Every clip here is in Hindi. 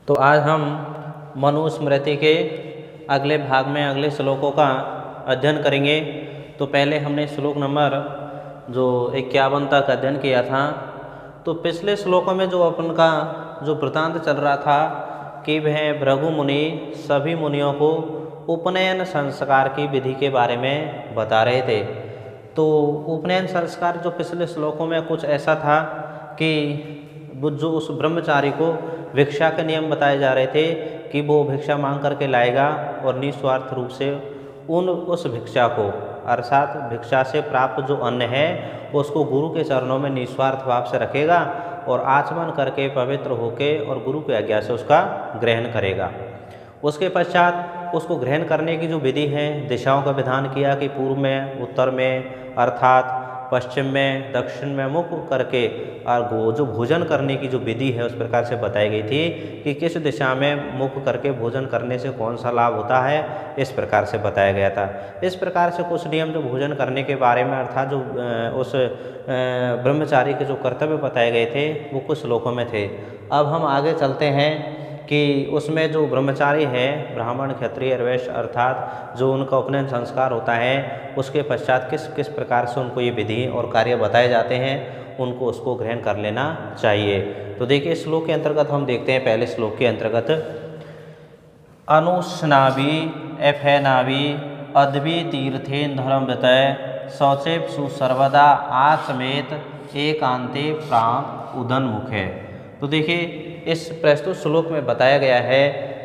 तो आज हम मनुस्मृति के अगले भाग में अगले श्लोकों का अध्ययन करेंगे। तो पहले हमने श्लोक नंबर जो 51 तक अध्ययन किया था। तो पिछले श्लोकों में जो अपन का जो वृतांत चल रहा था कि वह भृगु मुनि सभी मुनियों को उपनयन संस्कार की विधि के बारे में बता रहे थे। तो उपनयन संस्कार जो पिछले श्लोकों में कुछ ऐसा था कि जो उस ब्रह्मचारी को भिक्षा के नियम बताए जा रहे थे कि वो भिक्षा मांग करके लाएगा और निस्वार्थ रूप से उस भिक्षा को अर्थात भिक्षा से प्राप्त जो अन्न है उसको गुरु के चरणों में निस्वार्थ भाव से रखेगा और आचमन करके पवित्र होके और गुरु की आज्ञा से उसका ग्रहण करेगा। उसके पश्चात उसको ग्रहण करने की जो विधि है दिशाओं का विधान किया कि पूर्व में, उत्तर में अर्थात पश्चिम में, दक्षिण में मुख करके और जो भोजन करने की जो विधि है उस प्रकार से बताई गई थी कि किस दिशा में मुख करके भोजन करने से कौन सा लाभ होता है, इस प्रकार से बताया गया था। इस प्रकार से कुछ नियम जो भोजन करने के बारे में अर्थात जो उस ब्रह्मचारी के जो कर्तव्य बताए गए थे वो कुछ श्लोकों में थे। अब हम आगे चलते हैं कि उसमें जो ब्रह्मचारी है ब्राह्मण, क्षत्रिय, वैश्य अर्थात जो उनका उपनयन संस्कार होता है उसके पश्चात किस किस प्रकार से उनको ये विधि और कार्य बताए जाते हैं उनको उसको ग्रहण कर लेना चाहिए। तो देखिए श्लोक के अंतर्गत हम देखते हैं पहले श्लोक के अंतर्गत अनुस्नावी एफेनावी अद्वि तीर्थेन धर्म वितय शौचेप्सु सर्वदा आचमेत एकांते प्राण उदन मुखे। तो देखिए इस प्रस्तुत श्लोक में बताया गया है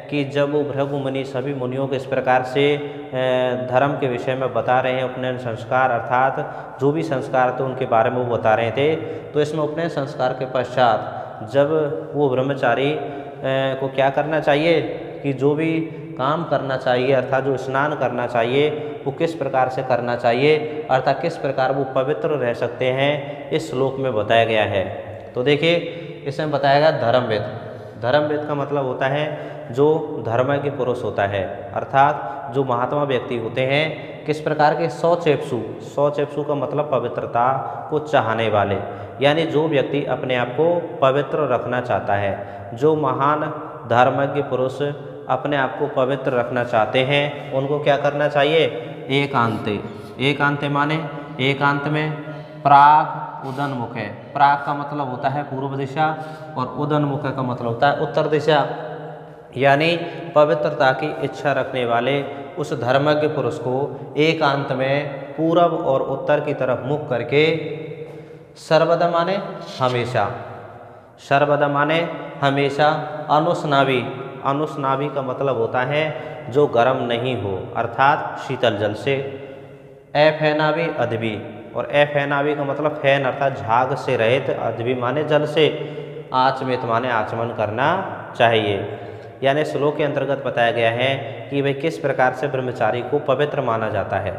कि जब वो भृगु मुनि सभी मुनियों को इस प्रकार से धर्म के विषय में बता रहे हैं, उपनयन संस्कार अर्थात जो भी संस्कार थे उनके बारे में वो बता रहे थे। तो इसमें उपनयन संस्कार के पश्चात जब वो ब्रह्मचारी को क्या करना चाहिए कि जो भी काम करना चाहिए अर्थात जो स्नान करना चाहिए वो किस प्रकार से करना चाहिए अर्थात किस प्रकार वो पवित्र रह सकते हैं इस श्लोक में बताया गया है। तो देखिए इसमें बताया गया धर्मवेद। धर्मवेद का मतलब होता है जो धर्मज्ञ पुरुष होता है अर्थात जो महात्मा व्यक्ति होते हैं किस प्रकार के सौ चेप्सु का मतलब पवित्रता को चाहने वाले, यानी जो व्यक्ति अपने आप को पवित्र रखना चाहता है, जो महान धर्मज्ञ पुरुष अपने आप को पवित्र रखना चाहते हैं उनको क्या करना चाहिए एकांते माने एकांत में प्राग उदन मुख है। प्राग का मतलब होता है पूर्व दिशा और उदन मुख का मतलब होता है उत्तर दिशा, यानी पवित्रता की इच्छा रखने वाले उस धर्मज्ञ पुरुष को एकांत में पूरब और उत्तर की तरफ मुख करके सर्वदा माने हमेशा अनुस्नावी का मतलब होता है जो गर्म नहीं हो अर्थात शीतल जल से। एफेनावी अदबी और एफेनावी का मतलब फैन अर्थात झाग से रहित, अदबी माने जल से, आचमित माने आचमन करना चाहिए। यानी श्लोक के अंतर्गत बताया गया है कि भाई किस प्रकार से ब्रह्मचारी को पवित्र माना जाता है।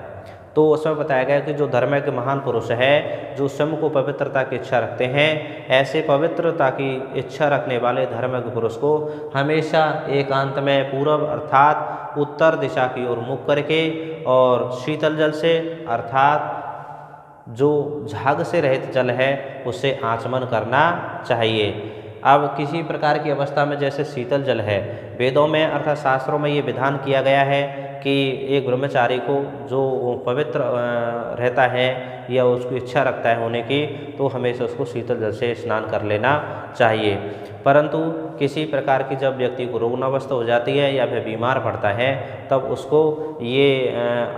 तो उसमें बताया गया कि जो धर्म के महान पुरुष है जो स्वयं को पवित्रता की इच्छा रखते हैं ऐसे पवित्रता की इच्छा रखने वाले धर्म के पुरुष को हमेशा एकांत में पूरब अर्थात उत्तर दिशा की ओर मुख करके और शीतल जल से अर्थात जो झाग से रहित जल है उससे आचमन करना चाहिए। अब किसी प्रकार की अवस्था में जैसे शीतल जल है, वेदों में अर्थात शास्त्रों में ये विधान किया गया है कि एक ब्रह्मचारी को जो पवित्र रहता है या उसकी इच्छा रखता है होने की तो हमेशा उसको शीतल जल से स्नान कर लेना चाहिए। परंतु किसी प्रकार की जब व्यक्ति को रोगावस्था हो जाती है या फिर बीमार पड़ता है तब उसको ये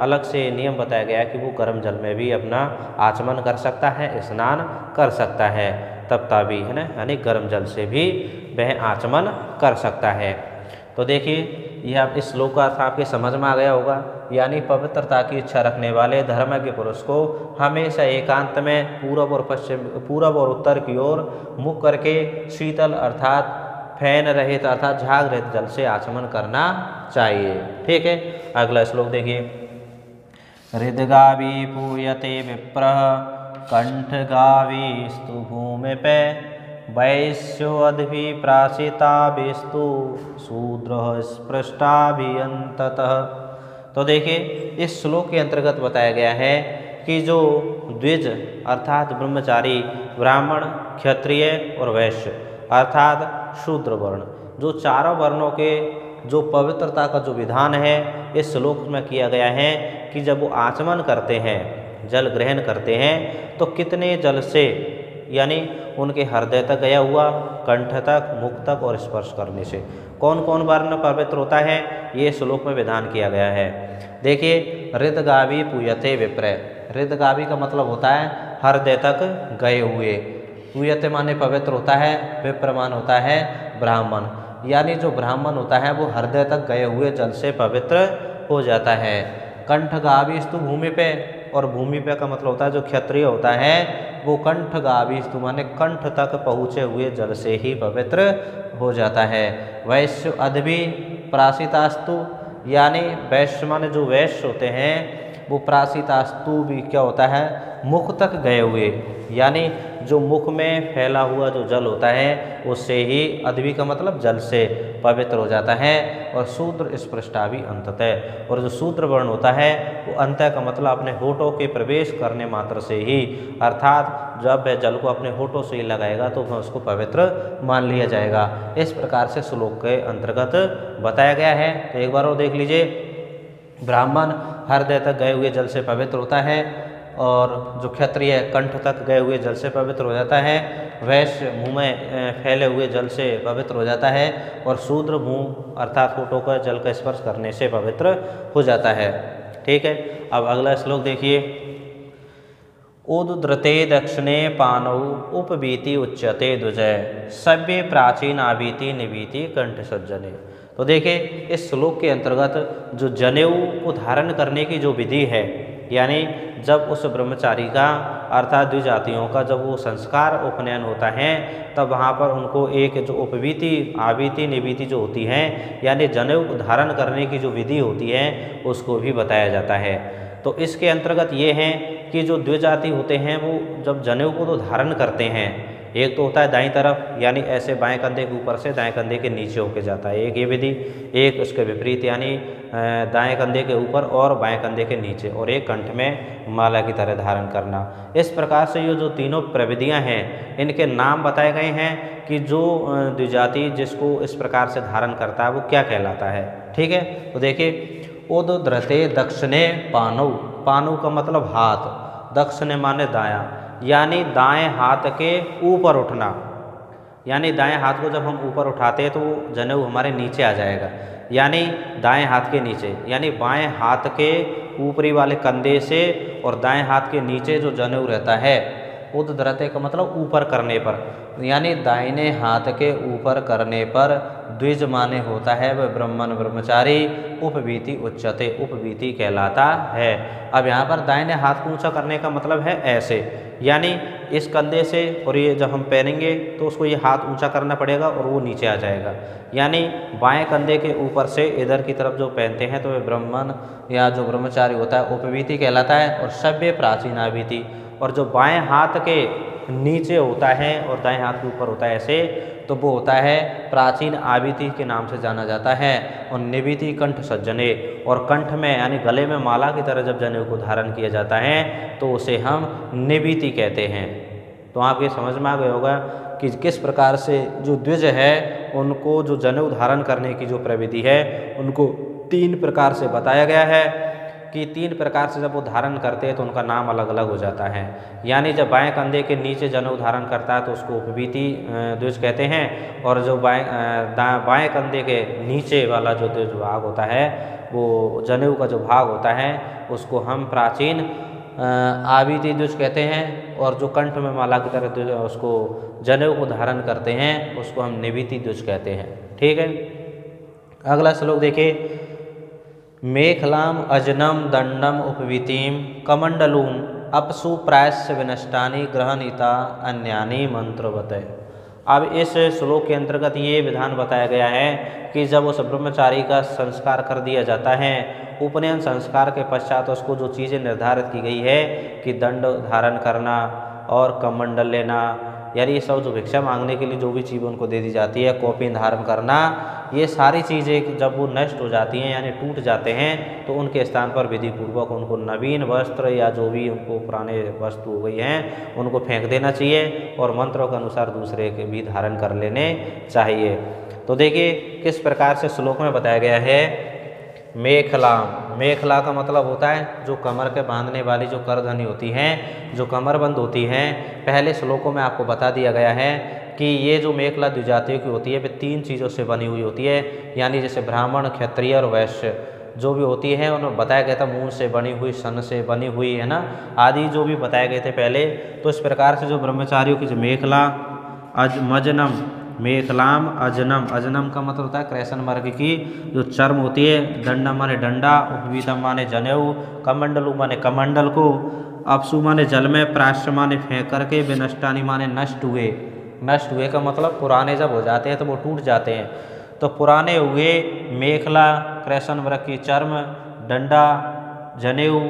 अलग से नियम बताया गया कि वो गर्म जल में भी अपना आचमन कर सकता है, स्नान कर सकता है, तब भी है ना, यानी गर्म जल से भी वह आचमन कर सकता है। तो देखिए यह आप इस श्लोक का अर्थ आपके समझ में आ गया होगा, यानी पवित्रता की इच्छा रखने वाले धर्मज्ञ पुरुष को हमेशा एकांत में पूरब और उत्तर की ओर मुख करके शीतल अर्थात फैन रहित अर्थात झाग रहित जल से आचमन करना चाहिए। ठीक है, अगला श्लोक देखिए। हृदगावी पूयते विप्रः कंठगावी स्तु भूमि पे वैश्योऽद्भि प्राचिताभिस्तु शूद्रः स्पृष्टाभियंततः। तो देखिए इस श्लोक के अंतर्गत बताया गया है कि जो द्विज अर्थात ब्रह्मचारी ब्राह्मण, क्षत्रिय और वैश्य अर्थात शूद्र वर्ण जो चारों वर्णों के जो पवित्रता का जो विधान है इस श्लोक में किया गया है कि जब वो आचमन करते हैं, जल ग्रहण करते हैं, तो कितने जल से, यानी उनके हृदय तक गया हुआ, कंठ तक, मुख तक और स्पर्श करने से कौन कौन वर्ण पवित्र होता है, ये श्लोक में विधान किया गया है। देखिए, हृदगावी पूयते विप्रय, हृदगावी का मतलब होता है हृदय तक गए हुए, पूयते माने पवित्र होता है, विप्रमान होता है ब्राह्मण, यानी जो ब्राह्मण होता है वो हृदय तक गए हुए जल से पवित्र हो जाता है। कंठगावीस्तु भूमि पे, और भूमि पे का मतलब होता है जो क्षत्रिय होता है वो कंठगावीस्तु माने कंठ तक पहुँचे हुए जल से ही पवित्र हो जाता है। वैश्य अदभी प्राशितास्तु, यानी वैश्य माने जो वैश्य होते हैं वो प्राशितास्तु भी क्या होता है, मुख तक गए हुए, यानी जो मुख में फैला हुआ जो जल होता है उससे ही, अदभी का मतलब जल से पवित्र हो जाता है। और शूद्र स्पृष्टाभि अंततः, और जो शूद्र वर्ण होता है वो अंत का मतलब अपने होठों के प्रवेश करने मात्र से ही, अर्थात जब वह जल को अपने होठों से ही लगाएगा तो वह उसको पवित्र मान लिया जाएगा। इस प्रकार से श्लोक के अंतर्गत बताया गया है। तो एक बार और देख लीजिए, ब्राह्मण हृदय तक गए हुए जल से पवित्र होता है, और जो क्षत्रिय कंठ तक गए हुए जल से पवित्र हो जाता है, वैश्य मुँह में फैले हुए जल से पवित्र हो जाता है, और शूद्र मुँह अर्थात होठों का जल का स्पर्श करने से पवित्र हो जाता है। ठीक है, अब अगला श्लोक देखिए, उद्द्रते दक्षिणे पानौ उपवीति उच्यते द्विजय सभ्य प्राचीन आवीति निवीति कंठ सज्जने। तो देखिए, इस श्लोक के अंतर्गत जो जनेऊ को धारण करने की जो विधि है, यानी जब उस ब्रह्मचारी का अर्थात द्विजातियों का जब वो संस्कार उपनयन होता है तब वहाँ पर उनको एक जो उपवीति आवीति निवीति जो होती है, यानी जनेऊ को धारण करने की जो विधि होती है उसको भी बताया जाता है। तो इसके अंतर्गत ये है कि जो द्विजाति होते हैं वो जब जनेऊ को तो धारण करते हैं, एक तो होता है दाईं तरफ, यानी ऐसे बाएं कंधे के ऊपर से दाएं कंधे के नीचे होके जाता है, एक ये विधि, एक उसके विपरीत यानी दाएं कंधे के ऊपर और बाएं कंधे के नीचे, और एक कंठ में माला की तरह धारण करना। इस प्रकार से ये जो तीनों प्रविधियां हैं इनके नाम बताए गए हैं कि जो द्विजाति जिसको इस प्रकार से धारण करता है वो क्या कहलाता है। ठीक है, तो देखिए, उद्द्रते दक्षिणे पानौ, पानौ का मतलब हाथ, दक्षिणे माने दायां, यानी दाएं हाथ के ऊपर उठना, यानी दाएं हाथ को जब हम ऊपर उठाते हैं तो जनेऊ हमारे नीचे आ जाएगा, यानी दाएं हाथ के नीचे, यानी बाएं हाथ के ऊपरी वाले कंधे से और दाएं हाथ के नीचे जो जनेऊ रहता है, उद्द्रते का मतलब ऊपर करने पर, यानी दाहिने हाथ के ऊपर करने पर द्विज माने होता है वह ब्राह्मण ब्रह्मचारी, उपवीति उच्चते, उपवीति कहलाता है। अब यहाँ पर दाहिने हाथ को ऊंचा करने का मतलब है ऐसे, यानी इस कंधे से, और ये जब हम पहनेंगे तो उसको ये हाथ ऊंचा करना पड़ेगा और वो नीचे आ जाएगा, यानी बाएं कंधे के ऊपर से इधर की तरफ जो पहनते हैं तो वह ब्राह्मण या जो ब्रह्मचारी होता है उपवीति कहलाता है। और सभ्य प्राचीन आवीति, और जो बाएं हाथ के नीचे होता है और दाएं हाथ के ऊपर होता है ऐसे, तो वो होता है प्राचीन आवीति के नाम से जाना जाता है। और निवीति कंठ सज्जने, और कंठ में यानी गले में माला की तरह जब जनेऊ को धारण किया जाता है तो उसे हम निवीति कहते हैं। तो आपके समझ में आ गया होगा कि किस प्रकार से जो द्विज है उनको जो जनेऊ धारण करने की जो प्रविधि है उनको 3 प्रकार से बताया गया है कि 3 प्रकार से जब वो धारण करते हैं तो उनका नाम अलग अलग हो जाता है। यानी जब बाएं कंधे के नीचे जनेऊ धारण करता है तो उसको उपवीति द्विज कहते हैं, और जो बाएं कंधे के नीचे वाला जो द्विज भाग होता है वो जनेऊ का जो भाग होता है उसको हम प्राचीन आवीति द्विज कहते हैं, और जो कंठ में माला की तरह उसको जनेऊ को धारण करते हैं उसको हम निवीति द्विज कहते हैं। ठीक है, अगला श्लोक देखिए, मेखलाम अजनम दंडम उपवीतिम कमंडलूम अपसु प्रायस्य विनष्टानि ग्रहणीता अन्यानि मंत्रवत। अब इस श्लोक के अंतर्गत ये विधान बताया गया है कि जब उस ब्रह्मचारी का संस्कार कर दिया जाता है, उपनयन संस्कार के पश्चात उसको जो चीज़ें निर्धारित की गई है कि दंड धारण करना और कमंडल लेना, यानी ये सब जो भिक्षा मांगने के लिए जो भी चीज़ उनको दे दी जाती है, कौपीन धारण करना, ये सारी चीज़ें जब वो नष्ट हो जाती हैं यानी टूट जाते हैं तो उनके स्थान पर विधि पूर्वक उनको नवीन वस्त्र या जो भी उनको पुराने वस्तु हो गई हैं उनको फेंक देना चाहिए और मंत्रों के अनुसार दूसरे के भी धारण कर लेने चाहिए। तो देखिए किस प्रकार से श्लोक में बताया गया है। मेखलाम, मेखला का मतलब होता है जो कमर के बांधने वाली जो करधनी होती हैं, जो कमरबंद होती हैं। पहले श्लोकों में आपको बता दिया गया है कि ये जो मेखला द्विजातियों की होती है वे 3 चीज़ों से बनी हुई होती है, यानी जैसे ब्राह्मण, क्षत्रिय और वैश्य जो भी होती है उन्हें बताया गया था मूल से बनी हुई, सन से बनी हुई, है ना, आदि जो भी बताए गए थे पहले। तो इस प्रकार से जो ब्रह्मचारियों की जो मेखला मजनम, मेखलाम अजनम, अजनम का मतलब होता है कृष्ण वर्ग की जो चर्म होती है, दंडम माने डंडा, उपवीतम माने जनेऊ, कमंडलू माने कमंडल को, अपसु माने जल में, प्राश्य माने फेंक करके, विनष्टानी माने नष्ट हुए। नष्ट हुए का मतलब पुराने जब हो जाते हैं तो वो टूट जाते हैं, तो पुराने हुए मेखला कृष्ण वर्ग की चर्म, डंडा, जनेऊ,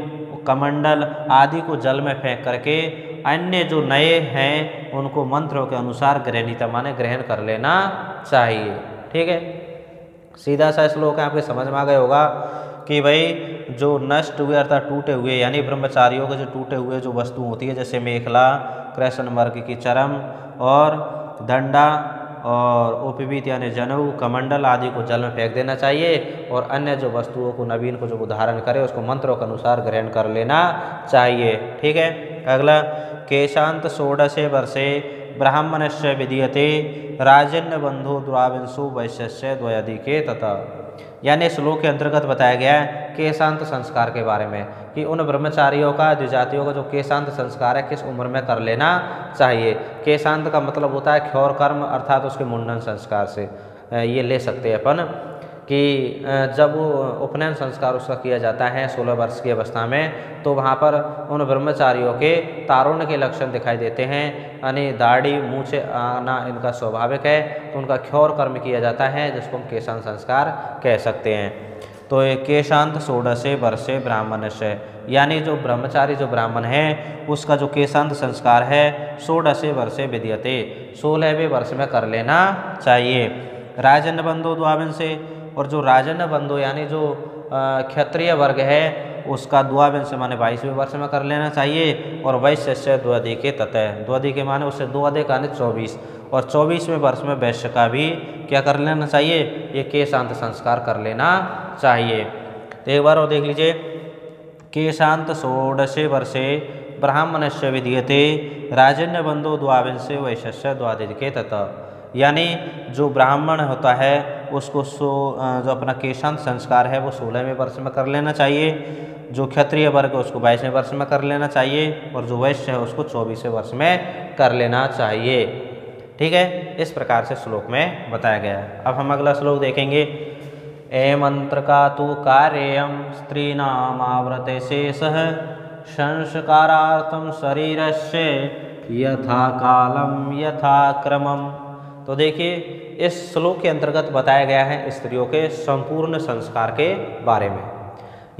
कमंडल आदि को जल में फेंक करके अन्य जो नए हैं उनको मंत्रों के अनुसार ग्रहणीता माने ग्रहण कर लेना चाहिए। ठीक है, सीधा सा श्लोक है, आपके समझ में आ गया होगा कि भाई जो नष्ट हुए अर्थात टूटे हुए, यानी ब्रह्मचारियों के जो टूटे हुए जो वस्तु होती है जैसे मेखला, कृष्ण वर्ग की चरम और दंडा और उपवीत यानी जनेऊ, कमंडल आदि को जल में फेंक देना चाहिए और अन्य जो वस्तुओं को नवीन को जो धारण करे उसको मंत्रों के अनुसार ग्रहण कर लेना चाहिए। ठीक है, अगला केशांत षोडशे वर्षे ब्राह्मणस्य विधीयते राजन्य बंधु द्वाविंशु वैश्यस्य द्वयाधिके तथा, यानी श्लोक के अंतर्गत बताया गया है केशांत संस्कार के बारे में कि उन ब्रह्मचारियों का, द्विजातियों का जो केशांत संस्कार है किस उम्र में कर लेना चाहिए। केशांत का मतलब होता है क्षौर कर्म अर्थात उसके मुंडन संस्कार से ये ले सकते हैं अपन कि जब उपनयन संस्कार उसका किया जाता है 16 वर्ष की अवस्था में, तो वहाँ पर उन ब्रह्मचारियों के तारुण्य के लक्षण दिखाई देते हैं, यानी दाढ़ी मुँह से आना इनका स्वाभाविक है, तो उनका क्षौर कर्म किया जाता है जिसको हम केशांत संस्कार कह सकते हैं। तो ये केशांत षोडशे वर्षे ब्राह्मणस्य, यानी जो ब्रह्मचारी जो ब्राह्मण है उसका जो केशांत संस्कार है 16 वर्षे विधीयते, 16वें वर्ष में कर लेना चाहिए। राजन्य बंधु द्वाविंशे, और जो राजन्य बंधु यानी जो क्षत्रिय वर्ग है उसका द्वाविंश माने 22वें वर्ष में कर लेना चाहिए और वैश्य से द्वाधिके ततः, द्वाधिके माने उससे दो अधिक यानी 24 और 24वें वर्ष में वैश्य का भी क्या कर लेना चाहिए, ये केशांत संस्कार कर लेना चाहिए। तो एक बार और देख लीजिए, केशांत षोडशे वर्षे ब्राह्मणस्य विधीयते राजन्य बंधु द्वाविंशे वैश्य द्वाधिके ततः, यानी जो ब्राह्मण होता है उसको जो अपना केशांत संस्कार है वो 16वें वर्ष में कर लेना चाहिए, जो क्षत्रिय वर्ग है उसको 22वें वर्ष में कर लेना चाहिए और जो वैश्य है उसको 24वें वर्ष में कर लेना चाहिए। ठीक है, इस प्रकार से श्लोक में बताया गया है। अब हम अगला श्लोक देखेंगे। ए मंत्र का तु कार्यम स्त्रीणाम आवृते शेषः संस्कारार्थम शरीरस्य यथा कालम यथा क्रमम। तो देखिए इस श्लोक के अंतर्गत बताया गया है स्त्रियों के संपूर्ण संस्कार के बारे में,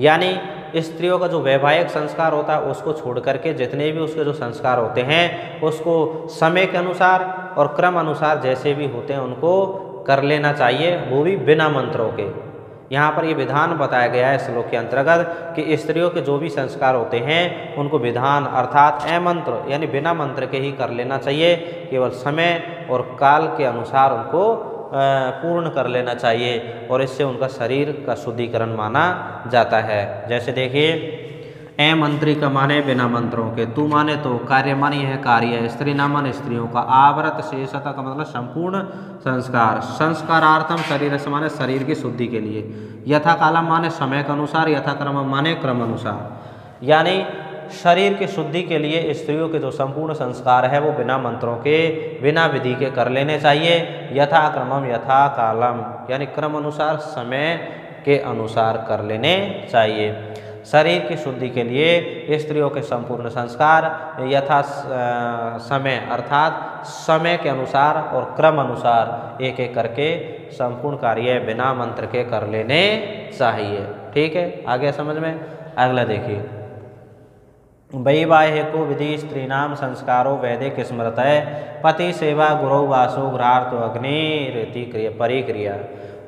यानी स्त्रियों का जो वैवाहिक संस्कार होता है उसको छोड़ करके जितने भी उसके जो संस्कार होते हैं उसको समय के अनुसार और क्रम अनुसार जैसे भी होते हैं उनको कर लेना चाहिए, वो भी बिना मंत्रों के। यहाँ पर ये विधान बताया गया है श्लोक के अंतर्गत कि स्त्रियों के जो भी संस्कार होते हैं उनको विधान अर्थात अमंत्र यानी बिना मंत्र के ही कर लेना चाहिए, केवल समय और काल के अनुसार उनको पूर्ण कर लेना चाहिए और इससे उनका शरीर का शुद्धिकरण माना जाता है। जैसे देखिए, ए मंत्री का माने बिना मंत्रों के, तू माने तो, कार्य माने यह कार्य है, स्त्री ना माने स्त्रियों का, आवृत शेषता का मतलब संपूर्ण संस्कार, संस्कारार्थम शरीर से माने शरीर की शुद्धि के लिए, यथा कालम माने समय के अनुसार, यथा क्रम माने क्रम अनुसार, यानी शरीर की शुद्धि के लिए स्त्रियों के जो संपूर्ण संस्कार है वो बिना मंत्रों के बिना विधि के कर लेने चाहिए, यथा क्रमम यथा कालम यानी क्रम अनुसार समय के अनुसार कर लेने चाहिए। शरीर की शुद्धि के लिए स्त्रियों के संपूर्ण संस्कार यथा समय अर्थात समय के अनुसार और क्रम अनुसार एक एक करके संपूर्ण कार्य बिना मंत्र के कर लेने चाहिए। ठीक है, आगे समझ में। अगला देखिए, वैवाहिको विधि स्त्रीणाम संस्कारो वैदिक स्मृतय पति सेवा गुरु वासो घ्रार्थ अग्नि रीति क्रिया परिक्रिया।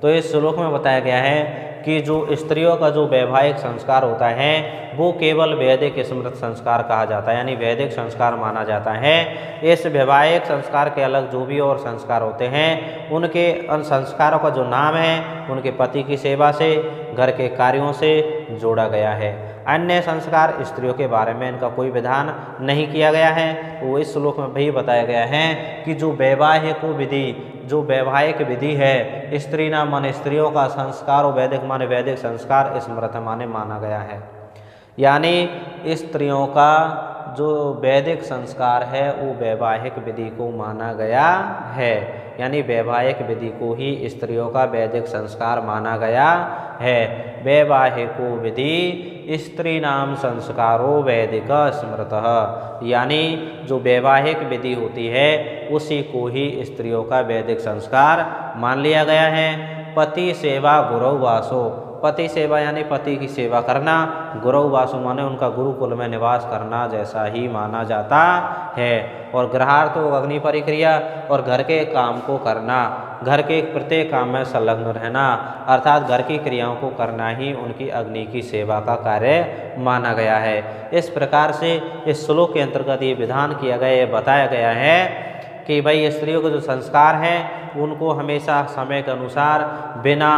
तो इस श्लोक में बताया गया है कि जो स्त्रियों का जो वैवाहिक संस्कार होता है वो केवल वैदिक स्मृत संस्कार कहा जाता है, यानी वैदिक संस्कार माना जाता है। इस वैवाहिक संस्कार के अलग जो भी और संस्कार होते हैं उनके उन संस्कारों का जो नाम है उनके पति की सेवा से, घर के कार्यों से जोड़ा गया है। अन्य संस्कार स्त्रियों के बारे में इनका कोई विधान नहीं किया गया है। वो इस श्लोक में भी बताया गया है कि जो वैवाहिक विधि, जो वैवाहिक विधि है, स्त्री नाम माने स्त्रियों का संस्कार और वैदिक माने वैदिक संस्कार स्मृत माने माना गया है। यानी स्त्रियों का जो वैदिक संस्कार है वो वैवाहिक विधि को माना गया है, यानी वैवाहिक विधि को ही स्त्रियों का वैदिक संस्कार माना गया है। वैवाहिको विधि स्त्री नाम संस्कारो वैदिक स्मृतः, यानी जो वैवाहिक विधि होती है उसी को ही स्त्रियों का वैदिक संस्कार मान लिया गया है। पति सेवा गुरु वासो, पति सेवा यानी पति की सेवा करना, गुरु वासु माने उनका गुरुकुल में निवास करना जैसा ही माना जाता है। और गृहार्थो अग्नि परिक्रिया, और घर के काम को करना, घर के प्रत्येक काम में संलग्न रहना, अर्थात घर की क्रियाओं को करना ही उनकी अग्नि की सेवा का कार्य माना गया है। इस प्रकार से इस श्लोक के अंतर्गत ये विधान किया गया, ये बताया गया है कि भाई स्त्रियों के जो संस्कार हैं उनको हमेशा समय के अनुसार बिना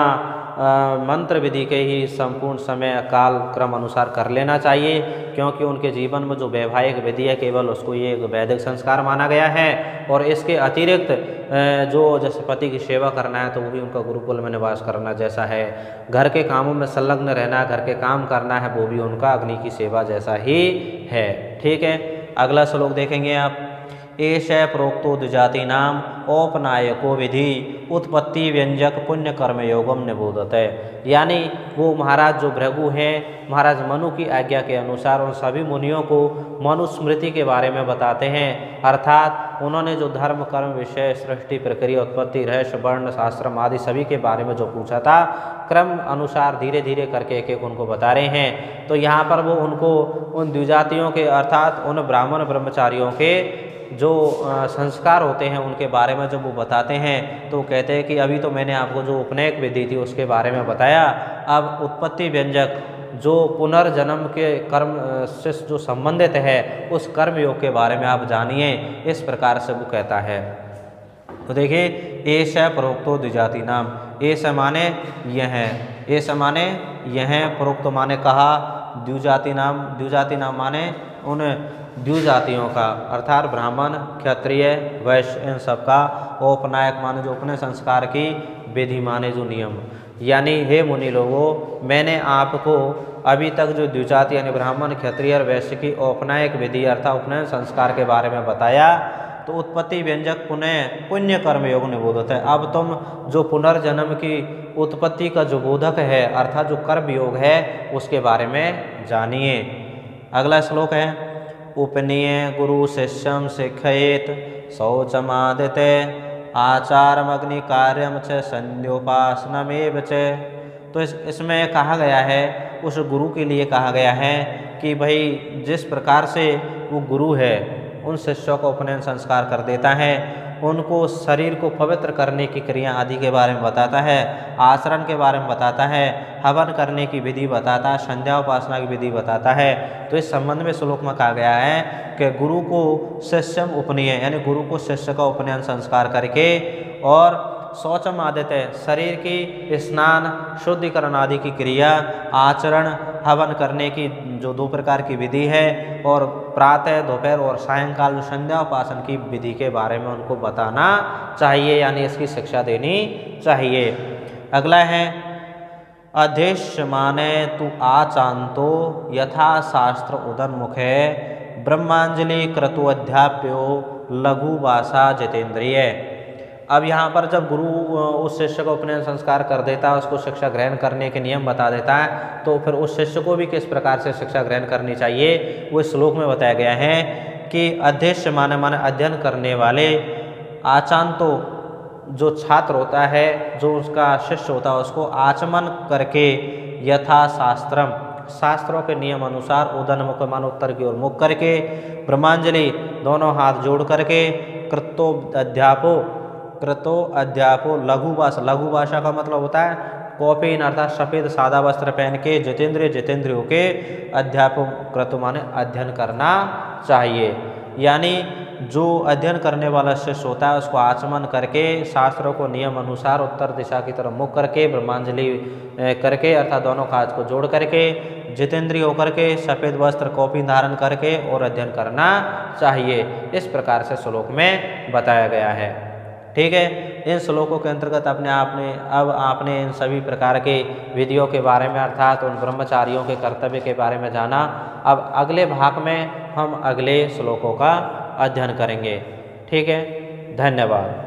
मंत्र विधि के ही संपूर्ण समय काल क्रम अनुसार कर लेना चाहिए, क्योंकि उनके जीवन में जो वैवाहिक विधि है केवल उसको ये एक वैदिक संस्कार माना गया है। और इसके अतिरिक्त जो जैसे पति की सेवा करना है तो वो भी उनका गुरुकुल में निवास करना जैसा है, घर के कामों में संलग्न रहना, घर के काम करना है, वो भी उनका अग्नि की सेवा जैसा ही है। ठीक है, अगला श्लोक देखेंगे आप। एष प्रोक्तो द्विजाति नाम औपनायको विधि उत्पत्ति व्यंजक पुण्य कर्म योगम निबोधते, यानी वो महाराज जो भृगु हैं, महाराज मनु की आज्ञा के अनुसार उन सभी मुनियों को मनुस्मृति के बारे में बताते हैं। अर्थात उन्होंने जो धर्म कर्म विषय सृष्टि प्रक्रिया उत्पत्ति रहस्य वर्ण शास्त्र आदि सभी के बारे में जो पूछा था क्रम अनुसार धीरे धीरे करके एक एक उनको बता रहे हैं। तो यहाँ पर वो उनको उन द्विजातियों के अर्थात उन ब्राह्मण ब्रह्मचारियों के जो संस्कार होते हैं उनके बारे में जब वो बताते हैं तो कहते हैं कि अभी तो मैंने आपको जो उपनयन विधि थी उसके बारे में बताया, अब उत्पत्ति व्यंजक जो पुनर्जन्म के कर्म से जो संबंधित है उस कर्म योग के बारे में आप जानिए, इस प्रकार से वो कहता है। तो देखिए, एष प्रोक्तो द्विजाति नाम, एष माने यह है, एष माने यह, प्रोक्त माने कहा, द्विजाति नाम माने उन द्विजातियों का अर्थात ब्राह्मण क्षत्रिय वैश्य इन सबका, औपनायक माने जो अपने संस्कार की, विधि माने जो नियम। यानी हे मुनि लोगों, मैंने आपको अभी तक जो द्विजाति यानी ब्राह्मण क्षत्रिय और वैश्य की औपनायक विधि अर्थात उपनयन संस्कार के बारे में बताया। तो उत्पत्ति व्यंजक पुण्य कर्म योग निबोधत है। अब तुम जो पुनर्जन्म की उत्पत्ति का जो बोधक है अर्थात जो कर्म योग है उसके बारे में जानिए। अगला श्लोक है, उपनीय गुरु शिष्यम शिक्षयेत शौचमादिते आचारम अग्नि कार्यम च संध्योपासनमेव च। तो इसमें कहा गया है, उस गुरु के लिए कहा गया है कि भाई जिस प्रकार से वो गुरु है उन शिष्यों को उपनयन संस्कार कर देता है, उनको शरीर को पवित्र करने की क्रिया आदि के बारे में बताता है, आचरण के बारे में बताता है, हवन करने की विधि बताता है, संध्या उपासना की विधि बताता है। तो इस संबंध में श्लोक में कहा गया है कि गुरु को शिष्यम उपनीय यानी गुरु को शिष्य का उपनयन संस्कार करके और शौचम आदित्य शरीर की स्नान शुद्धिकरण आदि की क्रिया, आचरण, हवन करने की जो 2 प्रकार की विधि है और प्रातः दोपहर और सायंकाल जो संध्या उपासन की विधि के बारे में उनको बताना चाहिए, यानी इसकी शिक्षा देनी चाहिए। अगला है, अध्यक्ष माने तु आचांतो यथा शास्त्र उदन्मुखे ब्रह्मांजलि क्रतु अध्याप्यो लघु भाषा जितेंद्रिय। अब यहाँ पर जब गुरु उस शिष्य को उपनयन संस्कार कर देता है, उसको शिक्षा ग्रहण करने के नियम बता देता है, तो फिर उस शिष्य को भी किस प्रकार से शिक्षा ग्रहण करनी चाहिए वो इस श्लोक में बताया गया है कि अध्यक्ष माने अध्ययन करने वाले, आचांतो जो छात्र होता है, जो उसका शिष्य होता है, उसको आचमन करके यथा शास्त्रम शास्त्रों के नियम अनुसार उदन्मुख मान उत्तर की ओर मुख करके, ब्रह्मांजलि दोनों हाथ जोड़ करके, कृतो अध्यापो लघु भाषा का मतलब होता है कौपीन अर्थात सफ़ेद सादा वस्त्र पहन के जितेंद्रिय जितेंद्रियों के अध्यापन क्रतु माने अध्ययन करना चाहिए। यानी जो अध्ययन करने वाला शिष्य होता है उसको आचमन करके शास्त्रों को नियम अनुसार उत्तर दिशा की तरफ मुख करके ब्रह्मांजलि करके अर्थात दोनों काज को जोड़ करके जितेंद्रिय होकर के सफ़ेद वस्त्र कौपीन धारण करके और अध्ययन करना चाहिए। इस प्रकार से श्लोक में बताया गया है। ठीक है, इन श्लोकों के अंतर्गत अब आपने इन सभी प्रकार के विधियों के बारे में अर्थात उन ब्रह्मचारियों के कर्तव्य के बारे में जाना। अब अगले भाग में हम अगले श्लोकों का अध्ययन करेंगे। ठीक है, धन्यवाद।